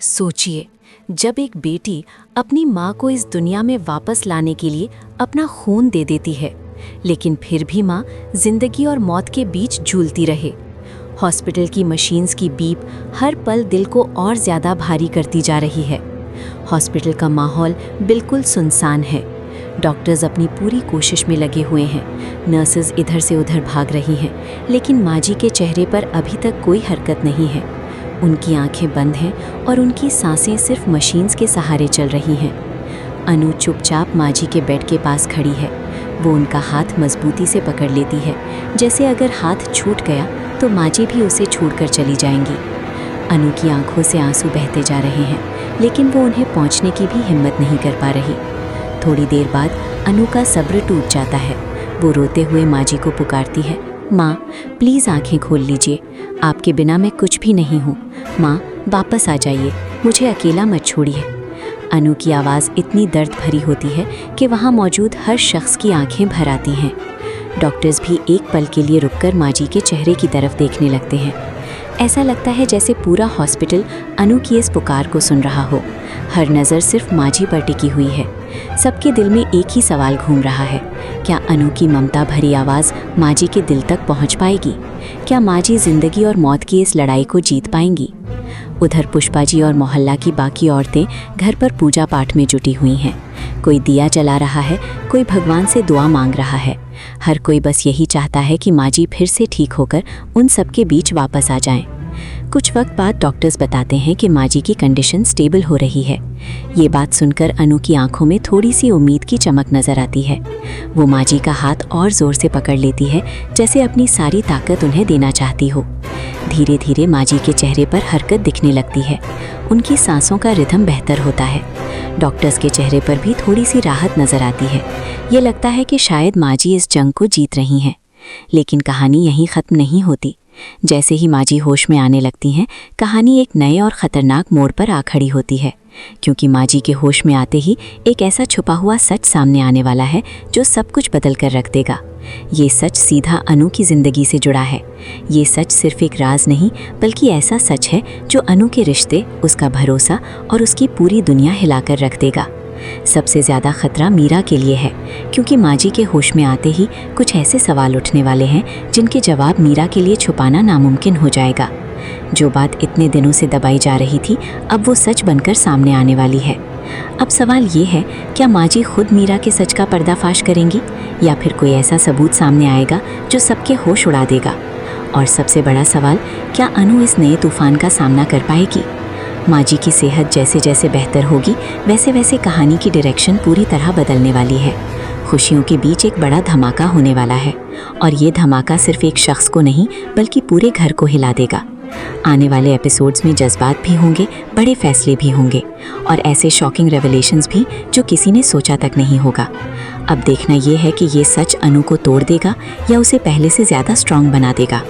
सोचिए, जब एक बेटी अपनी माँ को इस दुनिया में वापस लाने के लिए अपना खून दे देती है, लेकिन फिर भी माँ जिंदगी और मौत के बीच झूलती रहे। हॉस्पिटल की मशीन्स की बीप हर पल दिल को और ज़्यादा भारी करती जा रही है। हॉस्पिटल का माहौल बिल्कुल सुनसान है। डॉक्टर्स अपनी पूरी कोशिश में लगे हुए हैं। नर्सेज इधर से उधर भाग रही हैं, लेकिन माँ जी के चेहरे पर अभी तक कोई हरकत नहीं है। उनकी आंखें बंद हैं और उनकी सांसें सिर्फ मशीन्स के सहारे चल रही हैं। अनु चुपचाप माँ जी के बेड के पास खड़ी है। वो उनका हाथ मजबूती से पकड़ लेती है, जैसे अगर हाथ छूट गया तो माँ जी भी उसे छोड़कर चली जाएंगी। अनु की आंखों से आंसू बहते जा रहे हैं, लेकिन वो उन्हें पहुँचने की भी हिम्मत नहीं कर पा रही। थोड़ी देर बाद अनु का सब्र टूट जाता है। वो रोते हुए माँ जी को पुकारती है, माँ प्लीज़ आंखें खोल लीजिए, आपके बिना मैं कुछ भी नहीं हूँ। माँ वापस आ जाइए, मुझे अकेला मत छोड़िए। अनु की आवाज़ इतनी दर्द भरी होती है कि वहाँ मौजूद हर शख्स की आंखें भर आती हैं। डॉक्टर्स भी एक पल के लिए रुककर माँ जी के चेहरे की तरफ देखने लगते हैं। ऐसा लगता है जैसे पूरा हॉस्पिटल अनु की इस पुकार को सुन रहा हो। हर नज़र सिर्फ माँ जी पर टिकी हुई है। सबके दिल में एक ही सवाल घूम रहा है, क्या अनु की ममता भरी आवाज़ माँ जी के दिल तक पहुँच पाएगी? क्या माँ जी ज़िंदगी और मौत की इस लड़ाई को जीत पाएंगी? उधर पुष्पा जी और मोहल्ला की बाकी औरतें घर पर पूजा पाठ में जुटी हुई हैं। कोई दिया जला रहा है, कोई भगवान से दुआ मांग रहा है। हर कोई बस यही चाहता है कि माँ जी फिर से ठीक होकर उन सबके बीच वापस आ जाएं। कुछ वक्त बाद डॉक्टर्स बताते हैं कि माँ जी की कंडीशन स्टेबल हो रही है। ये बात सुनकर अनु की आंखों में थोड़ी सी उम्मीद की चमक नजर आती है। वो माँ जी का हाथ और जोर से पकड़ लेती है, जैसे अपनी सारी ताकत उन्हें देना चाहती हो। धीरे धीरे माँ जी के चेहरे पर हरकत दिखने लगती है। उनकी सांसों का रिदम बेहतर होता है। डॉक्टर्स के चेहरे पर भी थोड़ी सी राहत नजर आती है। ये लगता है कि शायद माँ जी इस जंग को जीत रही हैं। लेकिन कहानी यहीं ख़त्म नहीं होती। जैसे ही माँ जी होश में आने लगती हैं, कहानी एक नए और ख़तरनाक मोड़ पर आ खड़ी होती है। क्योंकि माँ जी के होश में आते ही एक ऐसा छुपा हुआ सच सामने आने वाला है जो सब कुछ बदल कर रख देगा। ये सच सीधा अनु की ज़िंदगी से जुड़ा है। ये सच सिर्फ एक राज नहीं, बल्कि ऐसा सच है जो अनु के रिश्ते, उसका भरोसा और उसकी पूरी दुनिया हिलाकर रख देगा। सबसे ज़्यादा खतरा मीरा के लिए है, क्योंकि माँ जी के होश में आते ही कुछ ऐसे सवाल उठने वाले हैं जिनके जवाब मीरा के लिए छुपाना नामुमकिन हो जाएगा। जो बात इतने दिनों से दबाई जा रही थी, अब वो सच बनकर सामने आने वाली है। अब सवाल ये है, क्या माँ जी खुद मीरा के सच का पर्दाफाश करेंगी, या फिर कोई ऐसा सबूत सामने आएगा जो सबके होश उड़ा देगा? और सबसे बड़ा सवाल, क्या अनु इस नए तूफान का सामना कर पाएगी? माँ जी की सेहत जैसे जैसे बेहतर होगी, वैसे वैसे कहानी की डायरेक्शन पूरी तरह बदलने वाली है। खुशियों के बीच एक बड़ा धमाका होने वाला है, और ये धमाका सिर्फ एक शख्स को नहीं, बल्कि पूरे घर को हिला देगा। आने वाले एपिसोड्स में जज्बात भी होंगे, बड़े फैसले भी होंगे, और ऐसे शॉकिंग रेवलेशंस भी जो किसी ने सोचा तक नहीं होगा। अब देखना ये है कि ये सच अनु को तोड़ देगा या उसे पहले से ज़्यादा स्ट्रॉन्ग बना देगा।